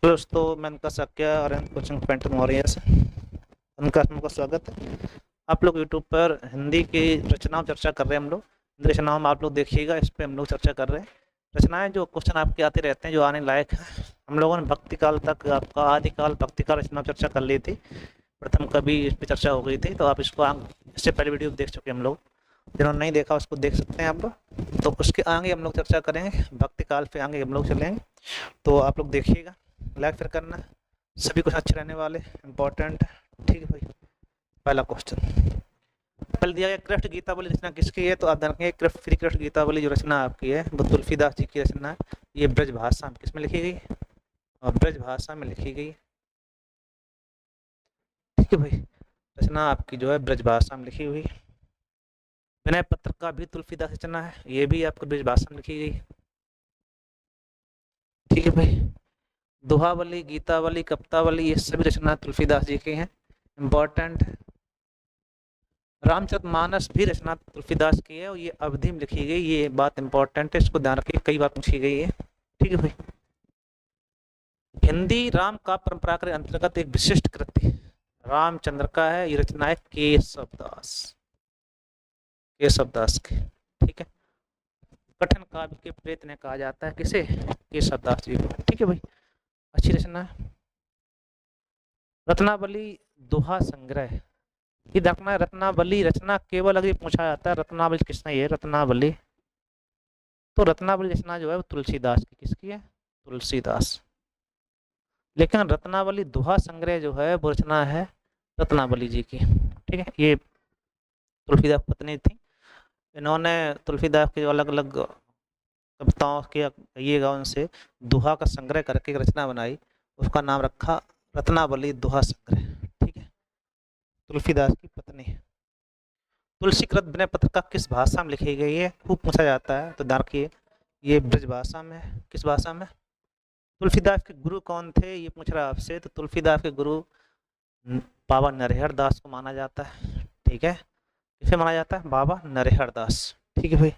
दोस्तों, मैं उनका सक्या और कोचिंग पेंट मौर्य से उनका स्वागत है। आप लोग यूट्यूब पर हिंदी की रचनाओं चर्चा कर रहे हैं। हम लोग हिंदी रचनाओं में आप लोग देखिएगा, इस पे हम लोग चर्चा कर रहे हैं। रचनाएं जो क्वेश्चन आपके आते रहते हैं, जो आने लायक है। हम लोगों ने भक्ति काल तक आपका आदिकाल भक्ति काल रचना चर्चा कर ली थी। प्रथम कभी इस पर चर्चा हो गई थी, तो आप इसको इससे पहले वीडियो देख चुके हम लोग। जिन्होंने नहीं देखा उसको देख सकते हैं आप लोग। तो उसके आगे हम लोग चर्चा करेंगे, भक्ति काल पे आगे हम लोग चलेंगे। तो आप लोग देखिएगा, लाइक फिर करना। सभी कुछ अच्छे रहने वाले इम्पोर्टेंट। ठीक है भाई। पहला क्वेश्चन पहले दिया गया, कृष्ण गीतावली रचना किसकी है? तो आप जानेंगे श्री कृष्ण गीतावली जो रचना आपकी है वो तुलसीदास जी की रचना है। ये ब्रज भाषा में किसमें लिखी गई? और ब्रज भाषा में लिखी गई। ठीक है भाई, रचना आपकी जो है ब्रज भाषा में लिखी हुई। विनय पत्र का भी तुलसीदास रचना है, ये भी आपको ब्रज भाषा में लिखी गई। ठीक है भाई। दोहावली, गीतावली, कप्तावली, ये सभी रचना तुलसीदास जी की हैं। इम्पोर्टेंट। रामचरितमानस भी रचना तुलसीदास की है और ये अवधि में लिखी गई। ये बात इंपॉर्टेंट है, इसको ध्यान रखिए, कई बार पूछी गई है। ठीक है भाई। हिंदी राम का परंपरा के अंतर्गत एक विशिष्ट कृति रामचंद्र का है। ये रचना है केशवदास की। ठीक है। कठिन काव्य के प्रेत ने कहा जाता है किसे? केशवदास जी को। ठीक है भाई, अच्छी रचना है। रत्नावली दोहा संग्रह, ये देखना है। रत्नावली रचना केवल अगर पूछा जाता है रत्नावली किसने, ये रत्नावली, तो रत्नावली रचना जो है वो तुलसीदास की। किसकी है? तुलसीदास। लेकिन रत्नावली दोहा संग्रह जो है वो रचना है रत्नावली जी की। ठीक है। ये तुलसीदास पत्नी थी। इन्होंने तुलसीदास के जो अलग अलग कविताओं के कहिएगा उनसे दोहा का संग्रह करके एक रचना बनाई, उसका नाम रखा रत्नावली दोहा संग्रह। ठीक है। तुलसीदास की पत्नी। तुलसीकृत विनय पत्र का किस भाषा में लिखी गई है? खूब पूछा जाता है, तो ध्यान रखिए। ये ब्रज भाषा में है। किस भाषा में? तुलसीदास के गुरु कौन थे, ये पूछ रहा है आपसे। तो तुलसीदास के गुरु बाबा नरहर दास को माना जाता है। ठीक है। किसे माना जाता है? बाबा नरहर दास। ठीक है भाई।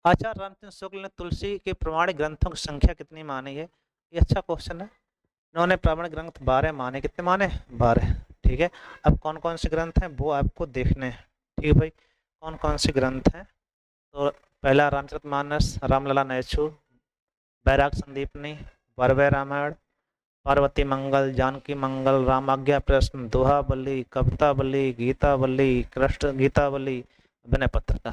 आचार्य रामचंद्र शुक्ल ने तुलसी के प्रमाणिक ग्रंथों की संख्या कितनी मानी है? ये अच्छा क्वेश्चन है। इन्होंने प्रमाणिक ग्रंथ 12 माने। कितने माने? 12। ठीक है। अब कौन कौन से ग्रंथ हैं वो आपको देखने हैं। ठीक है भाई, कौन कौन से ग्रंथ हैं? तो पहला रामचरितमानस, रामलला नैछू, बैराग संदीपनी, वरवै रामायण, पार्वती मंगल, जानकी मंगल, रामाज्ञा प्रश्न, दोहावली, कवितावली, गीतावली, कृष्ण गीतावली, विनय पत्रिका।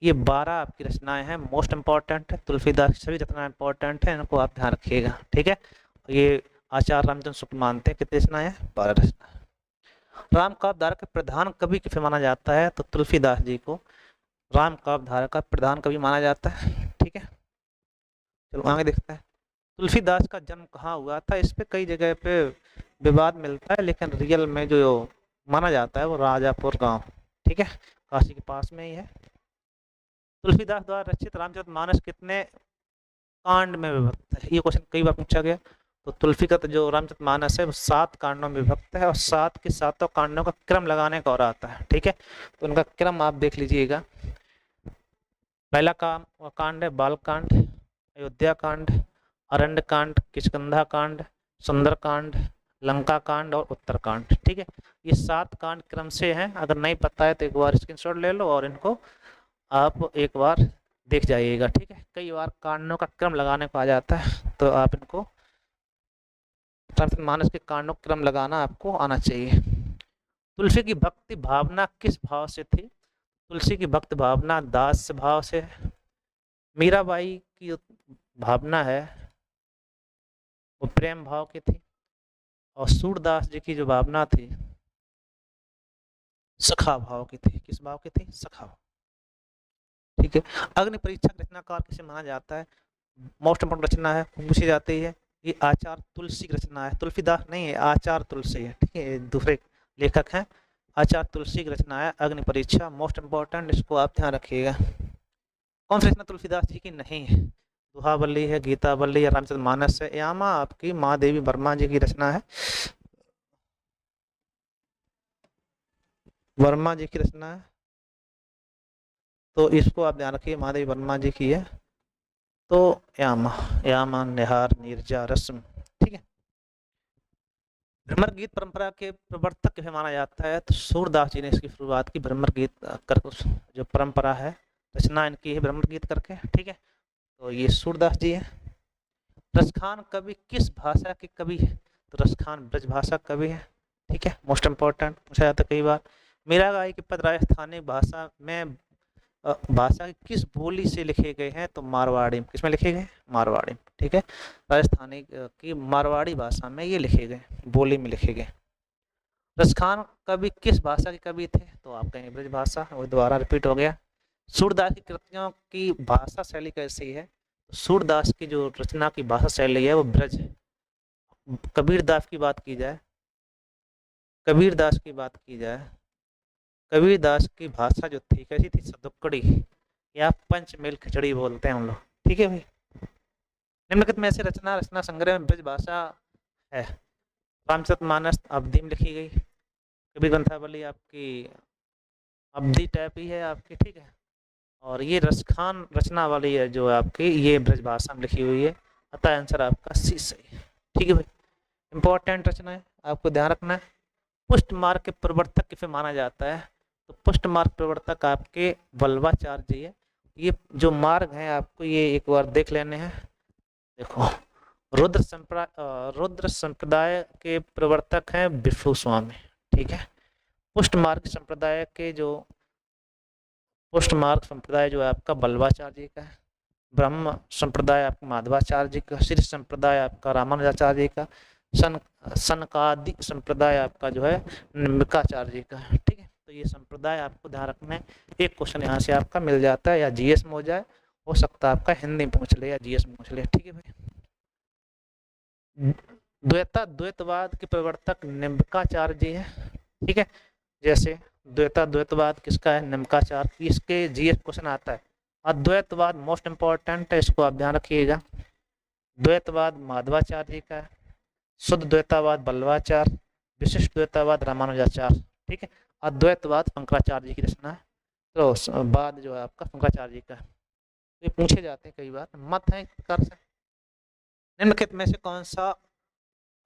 ये 12 आपकी रचनाएं हैं। मोस्ट इंपॉर्टेंट है। तुलसीदास सभी रचनाएं इंपॉर्टेंट है, इनको आप ध्यान रखिएगा। ठीक है। ये आचार्य रामचंद्र शुक्ल मानते हैं। कितनी रचनाएं हैं? 12 रचना। राम काव्य धारा का प्रधान कवि किसे माना जाता है? तो तुलसीदास जी को राम काव्य धारा का प्रधान कवि माना जाता है। ठीक है। चलो आगे देखते हैं। तुलसीदास का जन्म कहाँ हुआ था? इस पे कई जगह पे विवाद मिलता है, लेकिन रियल में जो माना जाता है वो राजापुर गांव। ठीक है, काशी के पास में ही है। तुलसीदास द्वारा रचित रामचरितमानस कितने कांड में विभक्त है? ये क्वेश्चन कई बार पूछा गया। तो तुलसीकृत जो रामचरितमानस है वो 7 कांडों में विभक्त है, और 7 के 7 कांडों का क्रम लगाने का और आता है। ठीक है, तो उनका क्रम आप देख लीजिएगा। पहला कांड है बालकांड, अयोध्या कांड, अरण्य कांड, किष्किंधा कांड, सुंदर कांड, लंका कांड और उत्तरकांड। ठीक है, ये 7 कांड क्रम से हैं। अगर नहीं पता है तो एक बार स्क्रीनशॉट ले लो और इनको आप एक बार देख जाइएगा। ठीक है, कई बार कांडों का क्रम लगाने को आ जाता है, तो आप इनको रामचरितमानस के कांडों क्रम लगाना आपको आना चाहिए। तुलसी की भक्ति भावना किस भाव से थी? तुलसी की भक्ति भावना दास भाव से। मीराबाई की भावना है वो प्रेम भाव की थी, और सूरदास जी की जो भावना थी सखा भाव की थी। किस भाव की थी? सखा भाव। ठीक है। अग्नि परीक्षा रचनाकार किसे माना जाता है? मोस्ट इंपोर्टेंट रचना है, पूछी जाती है। ये आचार्य तुलसी की रचना है, तुलसीदास नहीं है, आचार्य तुलसी है। ठीक है, दूसरे लेखक हैं। आचार्य तुलसी की रचना है अग्नि परीक्षा। मोस्ट इंपोर्टेंट, इसको आप ध्यान रखिएगा। कौन सी रचना तुलसीदास जी की नहीं है? दोहावली है, गीतावली या रामचरितमानस है? यामा आपकी महादेवी वर्मा जी की रचना है, वर्मा जी की रचना है, तो इसको आप ध्यान रखिए, महादेवी वर्मा जी की है। तो यामा, यामा, निहार, नीरजा, रस्म। ठीक है, भ्रमर गीत परंपरा के प्रवर्तक भी माना जाता है, तो सूरदास जी ने इसकी शुरुआत की भ्रमर गीत कर, जो परंपरा है रचना इनकी है भ्रमर गीत करके, ठीक है। तो ये सूरदास जी है। रसखान कवि किस भाषा के कवि है? तो रसखान ब्रज भाषा कवि है, ठीक है, मोस्ट इंपॉर्टेंट पूछा जाता है कई बार। मीराबाई के पद राजस्थानी भाषा में भाषा की किस बोली से लिखे गए हैं? तो मारवाड़ी। किसमें लिखे गए? मारवाड़ी, ठीक है। राजस्थानी की मारवाड़ी भाषा में ये लिखे गए, बोली में लिखे गए। रसखान कवि किस भाषा के कवि थे? तो आप कहेंगे ब्रज भाषा, वो दोबारा रिपीट हो गया। सूरदास की कृतियों की भाषा शैली कैसी है? सूरदास की जो रचना की भाषा शैली है वो ब्रज है। कबीरदास की बात की जाए, कबीरदास की बात की जाए, कबीरदास की भाषा जो थी कैसी थी? सदुक्कड़ी या पंचमेल खिचड़ी बोलते हैं हम लोग, ठीक है भाई। निम्नलिखित में से रचना रचना संग्रह में ब्रज भाषा है। रामचरितमानस अवधि में लिखी गई, कबीर ग्रंथावली आपकी अवधि टाइप ही है आपकी, ठीक है। और ये रसखान रचना वाली है जो आपकी, ये ब्रज भाषा में लिखी हुई है, अतः आंसर आपका सी सही है, ठीक है भाई। इंपॉर्टेंट रचना है, आपको ध्यान रखना है। पुष्ट मार्ग के प्रवर्तक किसे माना जाता है? तो पुष्ट मार्ग प्रवर्तक आपके वल्लभाचार्य जी है। ये जो मार्ग है आपको ये एक बार देख लेने हैं। देखो, रुद्र संप्रदाय के प्रवर्तक हैं विष्णु स्वामी, ठीक है। पुष्ट मार्ग संप्रदाय के जो पुष्ट मार्ग संप्रदाय जो है आपका वल्लभाचार्य जी का है। ब्रह्म संप्रदाय आपका माधवाचार्य जी का। श्री संप्रदाय आपका रामानुजाचार्य जी का। सनकादि संप्रदाय आपका जो है निम्बिकाचार्य जी का, ठीक है। तो ये संप्रदाय आपको ध्यान रखना है। एक क्वेश्चन यहाँ से आपका मिल जाता है, या जीएस में हो जाए, हो सकता है आपका हिंदी में पूछ ले या जीएस में पूछ ले, ठीक है भाई। द्वैतवाद के प्रवर्तक निम्बिकाचार्य जी है, ठीक है। जैसे द्वैतवाद किसका है? निम्बिकाचार्य। इसके जीएस क्वेश्चन आता है। अद्वैतवाद मोस्ट इंपॉर्टेंट है, इसको आप ध्यान रखिएगा। द्वैतवाद माधवाचार्य जी का है। शुद्ध द्वैतवाद वल्लभाचार्य। विशिष्ट द्वैतवाद रामानुजाचार्य, ठीक है। अद्वैतवाद शंकराचार्य जी की रचना है। तो बाद जो है आपका शंकराचार्य जी का है। ये पूछे जाते हैं कई बार, मत है एक प्रकार से। निम्नलिखित में से कौन सा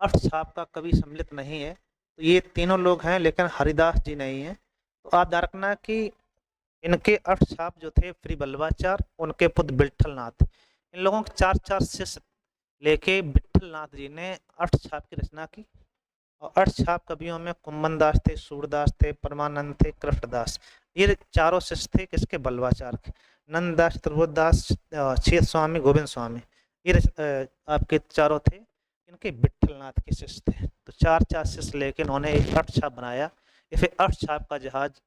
अर्थछाप का कवि सम्मिलित नहीं है? तो ये तीनों लोग हैं, लेकिन हरिदास जी नहीं है। तो आप ध्यान रखना कि इनके अर्थछाप जो थे श्री वल्लभाचार्य, उनके पुत्र विट्ठलनाथ, इन लोगों के 4 शिष्य लेके विट्ठलनाथ जी ने अर्थछाप की रचना की। और अर्थछाप कवियों में कुम्भन दास थे, सूरदास थे, परमानंद थे, कृष्णदास। ये चारों शिष्य थे किसके? वल्लभाचार्य के। नंददास, त्रिभुवदास, छेद स्वामी, गोविंद स्वामी, ये आपके चारों थे इनके विट्ठलनाथ के शिष्य थे। तो 4 शिष्य लेके इन्होंने एक अर्थछाप बनाया। इसे अर्थछाप का जहाज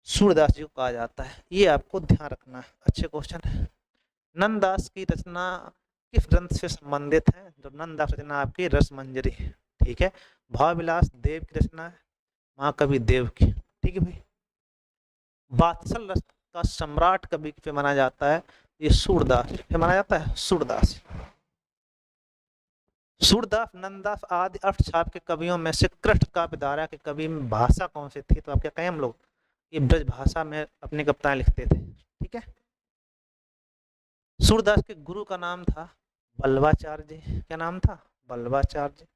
सूरदास जी को कहा जाता है। ये आपको ध्यान रखना है, अच्छे क्वेश्चन है। नंददास की रचना किस ग्रंथ से संबंधित है? जो नंददास रचना आपकी रसमंजरी है, ठीक है। भावविलास देव की रचना है, महाकवि देव की, ठीक है भाई। वात्सल रस का सम्राट कवि पे माना जाता है? ये सूरदास पे माना जाता है, सूरदास। सूरदास, नंददास आदि अर्थछाप के कवियों में से कृष्ण काव्य धारा के कवि में भाषा कौन सी थी? तो आप क्या कहें हम लोग? ये ब्रज भाषा में अपनी कविताएं लिखते थे, ठीक है। सूरदास के गुरु का नाम था वल्लभाचार्य जी। क्या नाम था? वल्लभाचार्य जी,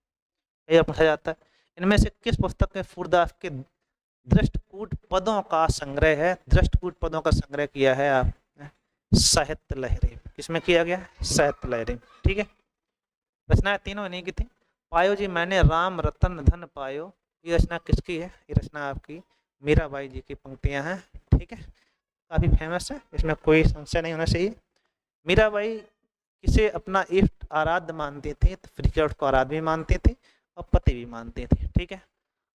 यह पूछा जाता है। इनमें से किस पुस्तक में सूरदास के दृष्टकूट पदों का संग्रह है? दृष्टकूट पदों का संग्रह किया है आपने साहित्य लहरी। किसमें किया गया? साहित्य लहरी, ठीक है। रचनाएं तीनों इन्हीं की थी। पायो जी मैंने राम रतन धन पायो, ये रचना किसकी है? ये रचना आपकी मीराबाई जी की पंक्तियां हैं, ठीक है। काफी फेमस है, इसमें कोई संशय नहीं होना चाहिए। मीराबाई किसे अपना इष्ट आराध्य मानती थी? तो फ्रीकृष्ण को आराध्य भी मानती थी और पति भी मानती थी, ठीक है।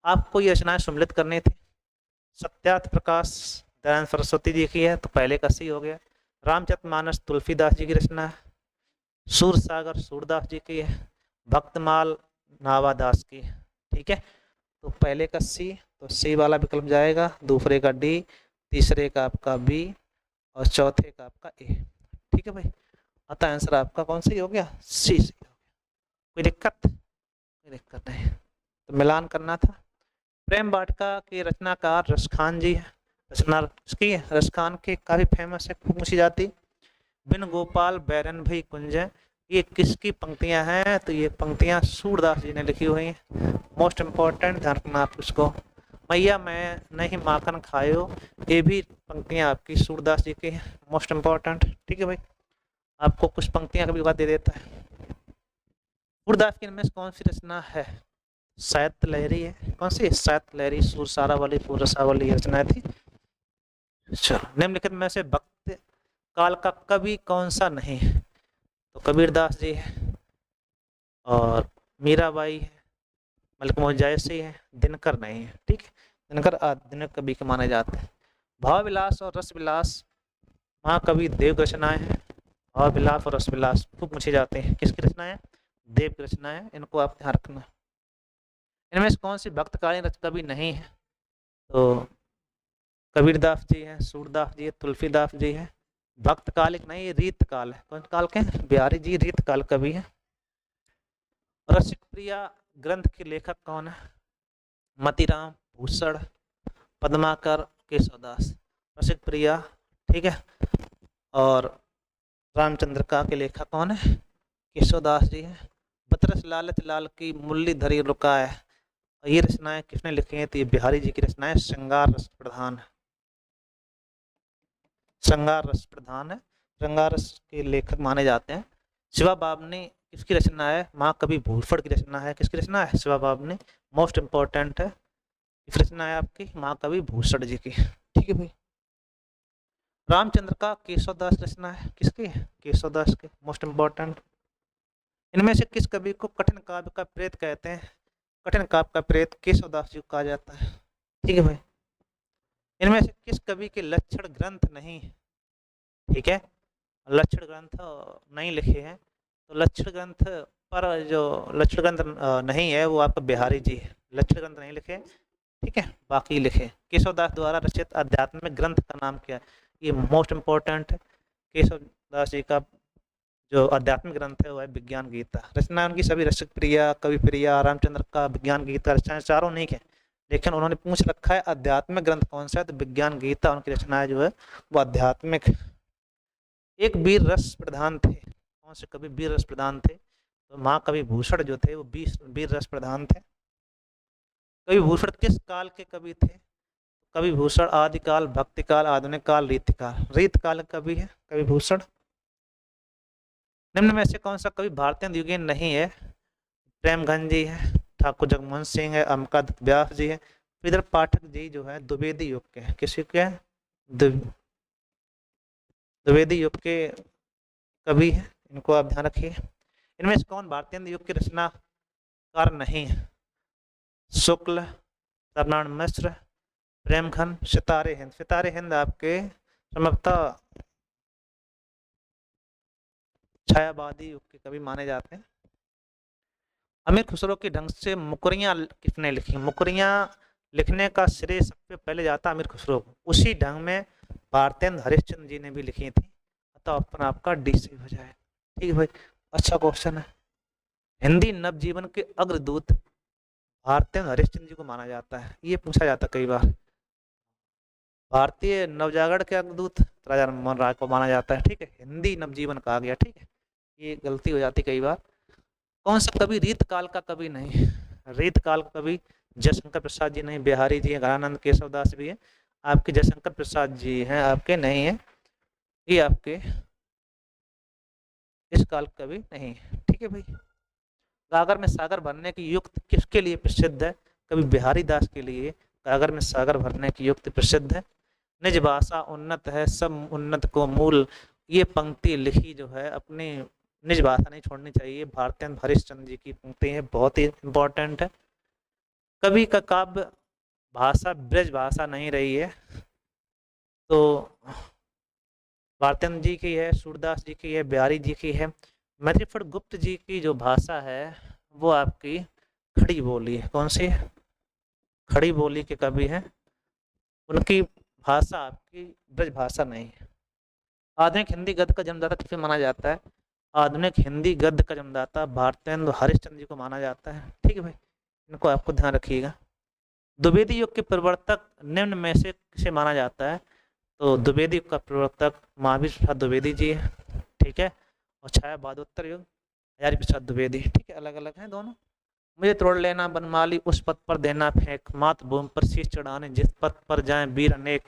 आपको ये रचनाएं सम्मिलित करनी थी। सत्यार्थ प्रकाश दयानंद सरस्वती जी की है, तो पहले का सी हो गया। रामचरितमानस तुलसीदास जी की रचना है। सूर सागर सूरदास जी की है। भक्तमाल नावादास की, ठीक है। तो पहले का सी, तो सी वाला विकल्प जाएगा, दूसरे का डी, तीसरे का आपका बी और चौथे का आपका ए, ठीक है भाई। अतः आंसर आपका कौन सी हो गया? सी हो गया। कोई दिक्कत? कोई दिक्कत नहीं। तो मिलान करना था। प्रेम वाटिका के रचनाकार रसखान जी है। रचना इसकी है रसखान के, काफी फेमस है, खूब पूछी जाती। बिन गोपाल बैरन भई कुंज, ये किसकी पंक्तियां हैं? तो ये पंक्तियां सूरदास जी ने लिखी हुई हैं। मोस्ट इम्पोर्टेंट, ध्यान रखना आप इसको। मैया मैं नहीं माखन खायो, ये भी पंक्तियां आपकी सूरदास जी की हैं, मोस्ट इम्पोर्टेंट। ठीक है भाई, आपको कुछ पंक्तियां कभी बात दे देता है। सूरदास की इनमें से कौन सी रचना है? साहित्य लहरी है। कौन सी? साहित्य लहरी, सुरसारा वाली, पूरसा वाली रचना थी। चलो, निम्नलिखित में से भक्त काल का कवि कौन सा नहीं है? तो कबीरदास जी है, और मीराबाई है, मलिक मोहन जायसी है, दिनकर नहीं है। ठीक है, दिनकर आधुनिक कवि के माने जाते हैं। भाव विलास और रस विलास महाकवि देव की रचनाएं हैं। भाव विलास और रस विलास खूब पूछे जाते हैं, किसकी रचनाएं? देव की रचनाएं, इनको आप ध्यान रखना। इनमें से कौन सी भक्तकालीन कवि नहीं है? तो कबीरदास जी हैं, सूरदास जी है, तुलसीदास जी है। भक्तकालिक नहीं, ये रीतकाल है। कौन काल के? बिहारी जी रीतकाल कवि है। रसिक प्रिया ग्रंथ के लेखक कौन है? मतीराम, भूषण, पद्माकर, केशवदास। रसिक प्रिया, ठीक है। और रामचंद्र का के लेखक कौन है? केशवदास जी है। बतरस लालच लाल की मुरली धरी रुका है, ये रचनाएं किसने लिखी हैं? तो ये बिहारी जी की रचनाएं श्रृंगार रस प्रधान है। श्रृंगार रस प्रधान है, श्रृंगार रस के लेखक माने जाते हैं। शिवा बाबनी किसकी रचना है? महाकवि भूषण की रचना है। किसकी रचना है? शिवा बाबनी, मोस्ट इम्पोर्टेंट है। रचना है आपकी महाकवि भूषण जी की। ठीक है भाई। रामचंद्र का केशवदास रचना है, किसकी? केशवदास के, मोस्ट इम्पोर्टेंट। इनमें से किस कवि को कठिन काव्य का प्रेत कहते हैं? कठिन काव्य का प्रेत केशवदास जी को कहा जाता है। ठीक है भाई। इनमें से किस कवि के लक्षण ग्रंथ नहीं? ठीक है, लक्षण ग्रंथ नहीं लिखे हैं, तो लक्षण ग्रंथ पर जो लक्षण ग्रंथ नहीं है वो आपका बिहारी जी है। लक्षण ग्रंथ नहीं लिखे, ठीक है, बाकी लिखे। केशवदास द्वारा रचित आध्यात्मिक ग्रंथ का नाम क्या है? ये मोस्ट इम्पोर्टेंट है। केशवदास जी का जो आध्यात्मिक ग्रंथ है वो है विज्ञान गीता। रचना उनकी सभी रसिक प्रिया, कवि प्रिया, रामचंद्र का विज्ञान गीता रचनाएं चारों नहीं है, लेकिन उन्होंने पूछ रखा है आध्यात्मिक ग्रंथ कौन सा है, तो विज्ञान गीता उनकी रचनाएं जो है वो आध्यात्मिक। एक वीर रस प्रधान थे, कौन से कवि वीर रस प्रधान थे? तो महाकवि भूषण जो थे वो वीर रस प्रधान थे। कवि भूषण किस काल के कवि थे? कवि भूषण आदिकाल, भक्तिकाल, आधुनिक काल, रीतकाल। रीतकाल कवि है कवि भूषण। निम्न में से कौन सा कवि भारतीय युगीन नहीं है? प्रेमघन जी है, ठाकुर जगमोहन सिंह है, अमकादत्त व्यास जी है, इधर पाठक जी जो है द्विवेदी युग के हैं। किसी के? द्विवेदी युग के कवि है, इनको आप ध्यान रखिए। इनमें से कौन भारतीय युग के रचनाकार नहीं है? शुक्ल, सत्यनारायण मिश्र, प्रेमघन, सितारे हिंद। सितारे हिंद आपके संभवतः छायावादी युग के कवि माने जाते हैं। अमीर खुसरो के ढंग से मुकरियां किसने लिखी? मुकरियां लिखने का श्रेय सबसे पहले जाता अमीर खुसरो को, उसी ढंग में भारतेंद्र हरिश्चंद्र जी ने भी लिखी थी, तो अपना आपका डी से हो जाए। ठीक है भाई, अच्छा क्वेश्चन है। हिंदी नवजीवन के अग्रदूत भारतेंद्र हरिश्चंद्र जी को माना जाता है, ये पूछा जाता कई बार। भारतीय नवजागरण के अग्रदूत राजा राममोहन राय को माना जाता है। ठीक है, हिंदी नवजीवन कहा गया। ठीक है, ये गलती हो जाती कई बार। कौन सा कवि रीतकाल का कवि नहीं? रीतकाल का कवि जयशंकर प्रसाद जी नहीं, बिहारी जी हैं, घरानंद केशवदास भी है। आपके जयशंकर प्रसाद जी हैं, आपके नहीं है, ये आपके इस काल कवि नहीं है। ठीक है भाई। गागर में सागर भरने की युक्त किसके लिए प्रसिद्ध है? कवि बिहारी दास के लिए गागर में सागर भरने की युक्त प्रसिद्ध है। निज भाषा उन्नत है, सब उन्नत को मूल। ये पंक्ति लिखी जो है अपनी निज भाषा नहीं छोड़नी चाहिए। भारतेंद्र हरिश्चंद्र जी की पंक्ति है, बहुत ही इंपॉर्टेंट है। कवि का काव्य भाषा ब्रज भाषा नहीं रही है, तो भारतेंद्र जी की है, सूरदास जी की है, बिहारी जी की है। मैत्रेयी गुप्त जी की जो भाषा है वो आपकी खड़ी बोली है। कौन सी? खड़ी बोली के कवि हैं, उनकी भाषा आपकी ब्रज भाषा नहीं है। आधुनिक हिंदी गद्य का जन्मदाता किसे माना जाता है? आधुनिक हिंदी गद्य का जन्मदाता भारतेंद्र हरिश्चंद्र जी को माना जाता है। ठीक है भाई, इनको आपको ध्यान रखिएगा। द्विवेदी युग के प्रवर्तक निम्न में से किसे माना जाता है? तो द्विवेदी युग का प्रवर्तक महावीर प्रसाद द्विवेदी जी है। ठीक है, और छायावादोत्तर युग हजारी प्रसाद द्विवेदी, ठीक है, अलग अलग हैं दोनों। मुझे तोड़ लेना बनमाली, उस पथ पर देना फेंक, मातृभूमि पर शीश चढ़ाने जिस पथ पर जाएं वीर अनेक।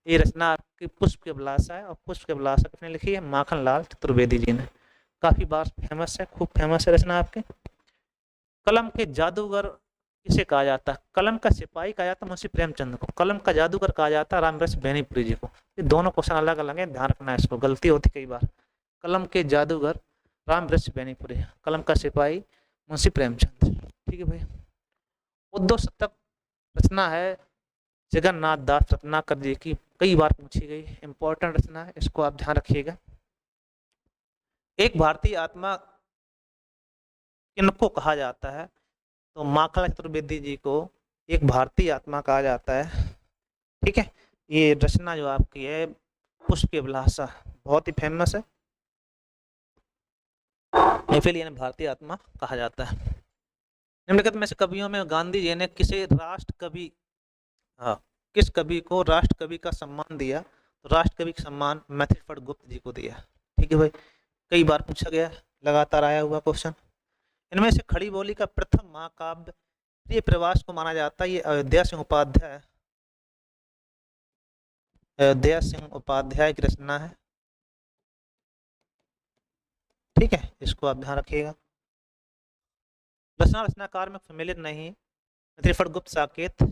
ये रचना आपकी पुष्प के विलासा है, और पुष्प के विलासा किसने लिखी है? माखन लाल चतुर्वेदी जी ने। काफी बार फेमस है, खूब फेमस है रचना आपके। कलम के जादूगर किसे कहा जाता है? कलम का सिपाही कहा जाता है मुंशी प्रेमचंद को, कलम का जादूगर कहा जाता है रामवृक्ष बेनीपुरी जी को। ये दोनों क्वेश्चन अलग अलग हैं, ध्यान रखना है इसको, गलती होती कई बार। कलम के जादूगर रामवृक्ष बेनीपुरी, कलम का सिपाही मुंशी प्रेमचंद, ठीक है भाई। उद्धव शतक रचना है जगन्नाथ दास रत्नाकर जी की, कई बार पूछी गई, इंपॉर्टेंट रचना है, इसको आप ध्यान रखिएगा। एक भारतीय आत्मा किनको कहा जाता है? तो माखन चतुर्वेदी जी को एक भारतीय आत्मा कहा जाता है, ठीक है। ये रचना जो आपकी है पुष्प के विलासा, बहुत ही फेमस है, इसलिए इन्हें भारतीय आत्मा कहा जाता है। निम्नलिखित में से कवियों में गांधी जी ने किसे राष्ट्र कवि, हाँ, किस कवि को राष्ट्र कवि का सम्मान दिया? तो राष्ट्र कवि का सम्मान मैथिली फट गुप्त जी को दिया, ठीक है भाई, कई बार पूछा गया, लगातार आया हुआ क्वेश्चन। इनमें से खड़ी बोली का प्रथम महाकाव्य प्रिय प्रवास को माना जाता है, ये अयोध्या सिंह उपाध्याय, अयोध्या सिंह उपाध्याय की रचना है, ठीक है, इसको आप ध्यान रखिएगा। रचना रचनाकार में सम्मिलित नहीं, मैथिली फट गुप्त साकेत,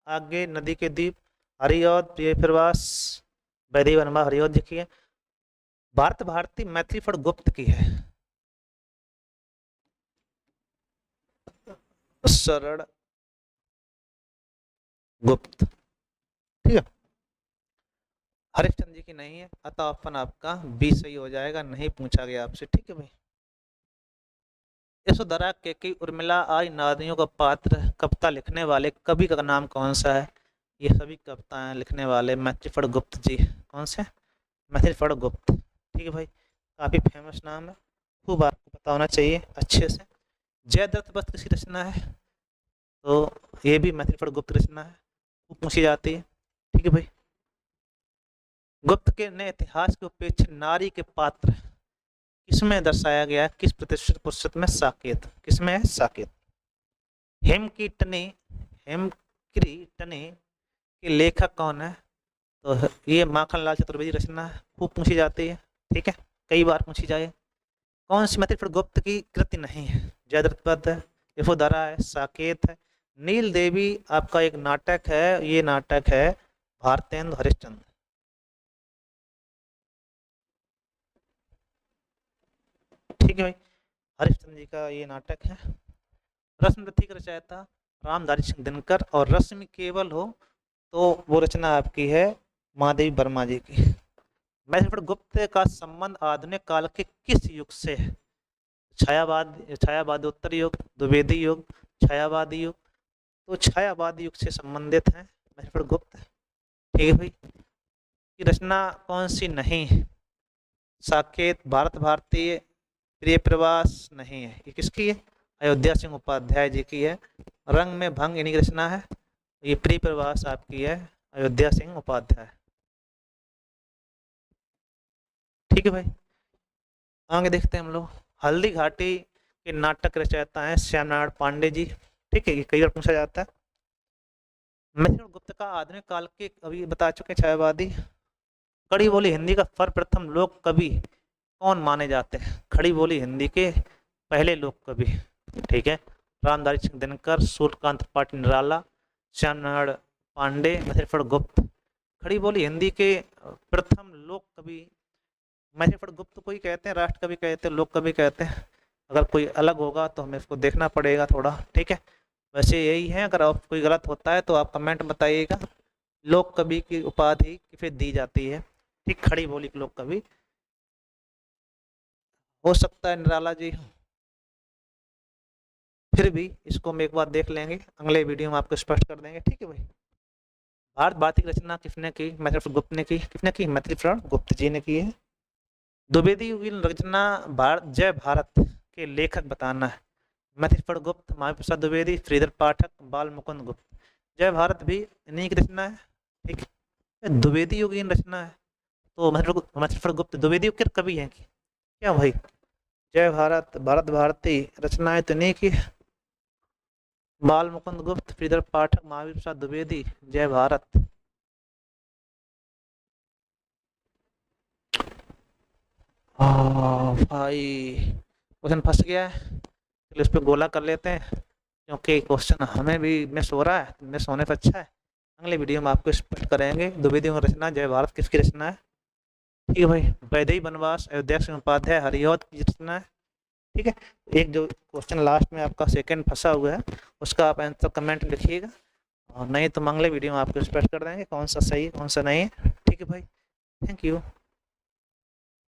आगे नदी के द्वीप, हरिऔध, प्रिय प्रवास, वैदेही वनवा हरिऔध लिखी है। भारत भारती मैथिली फट गुप्त की है, शरण गुप्त, ठीक है। हरिश्चंद्र जी की नहीं है, अतः ऑप्शन आपका बी सही हो जाएगा, नहीं पूछा गया आपसे, ठीक है भाई। यशोधरा केकई उर्मिला आदि नारियों का पात्र कविता लिखने वाले कवि का नाम कौन सा है? ये सभी कविताएं लिखने वाले मैथिली फट गुप्त जी, कौन से? मैथिली फट गुप्त, ठीक है भाई, काफी फेमस नाम है, खूब आपको पता होना चाहिए अच्छे से। जयद्रथ वध किसकी रचना है? तो ये भी मैथिली फट गुप्त रचना है, खूब पूछी जाती है, ठीक है भाई। गुप्त के ने इतिहास के उपेक्षित नारी के पात्र किसमें दर्शाया गया है? किस प्रतिष्ठित पुस्तक में? साकेत, किसमें है? साकेत। हेमकीटने, हेमकीटने के लेखक कौन है? तो ये माखन लाल चतुर्वेदी रचना है, खूब पूछी जाती है, ठीक है, कई बार पूछी जाए। कौन सी मैथिली फट गुप्त की कृति नहीं है? जयद्रथ वध है, यशोधरा है, साकेत है, नील देवी आपका एक नाटक है, ये नाटक है भारतेंदु हरिश्चंद्र, ठीक है भाई, हरिश्चंद्र जी का ये नाटक है। रश्मिरथी का रचयिता रामधारी सिंह दिनकर, और रश्मि केवल हो तो वो रचना आपकी है महादेवी वर्मा जी की। मैथिली फट गुप्त का संबंध आधुनिक काल के किस युग से है? छायावाद युग, द्विवेदी युग, छायावादी युग, तो छायावादी युग से संबंधित है मैथिली फट गुप्त, ठीक है भाई। की रचना कौन सी नहीं है? साकेत, भारत भारतीय, प्रिय प्रवास नहीं है, ये किसकी है? अयोध्या सिंह उपाध्याय जी की है। रंग में भंग इन्हीं की रचना है, ये प्रिय प्रवास आपकी है अयोध्या सिंह उपाध्याय, ठीक है भाई। आगे देखते हैं हम लोग। हल्दी घाटी के नाटक रचयिता हैं श्यामनारायण पांडे जी, ठीक है, ये कई बार पूछा जाता है। मैथिली गुप्त का आधुनिक काल के अभी बता चुके छायावादी। खड़ी बोली हिंदी का सर्वप्रथम लोक कवि कौन माने जाते हैं? खड़ी बोली हिंदी के पहले लोक कवि, ठीक है, रामधारी सिंह दिनकर, सूर्यकांत त्रिपाठी निराला, श्यामनारायण पांडे, मैथिली फट गुप्त। खड़ी बोली हिंदी के प्रथम लोक कवि मैथिली फट गुप्त को ही कहते हैं, राष्ट्र कवि कहते हैं, लोक कवि कहते हैं, अगर कोई अलग होगा तो हमें इसको देखना पड़ेगा थोड़ा, ठीक है। वैसे यही है, अगर आप कोई गलत होता है तो आप कमेंट बताइएगा। लोक कवि की उपाधि किसे दी जाती है? ठीक, खड़ी बोली लोक कवि, हो सकता है निराला जी, फिर भी इसको हम एक बार देख लेंगे, अगले वीडियो में आपको स्पष्ट कर देंगे, ठीक है भाई। भारत भारती की रचना किसने की? मैथिली फट गुप्त ने की, किसने की? मैथिली फट गुप्त जी ने की है। द्विवेदी रचना जय भारत के लेखक बताना है। मैथिली फट गुप्त, महावीर प्रसाद द्विवेदी, श्रीधर पाठक, बाल मुकुंद गुप्त। जय भारत भी इन्हीं की रचना है, ठीक है, द्विवेदी युगीन रचना है। तो मैथिली फट गुप्त द्विवेदी के कवि हैं क्या भाई? जय भारत, भारत भारती रचनाएं तो नहीं की। बाल मुकुंद गुप्त, श्रीधर पाठक, महावीर प्रसाद द्विवेदी, जय भारत। भाई क्वेश्चन फंस गया है, चलो इस पे गोला कर लेते हैं, क्योंकि क्वेश्चन हमें भी मिस हो रहा है, मिस होने से अच्छा है अगले वीडियो में आपको स्पष्ट करेंगे। द्विवेदी की रचना जय भारत किसकी रचना है। ठीक है भाई, वैदेही वनवास अयोध्या सिंह उपाध्याय हरिऔध की रचना है। ठीक है, एक जो क्वेश्चन लास्ट में आपका सेकंड फंसा हुआ है उसका आप आंसर कमेंट लिखिएगा, और नहीं तो अगले वीडियो में आपको स्पष्ट कर देंगे कौन सा सही कौन सा नहीं है। ठीक है भाई, थैंक यू।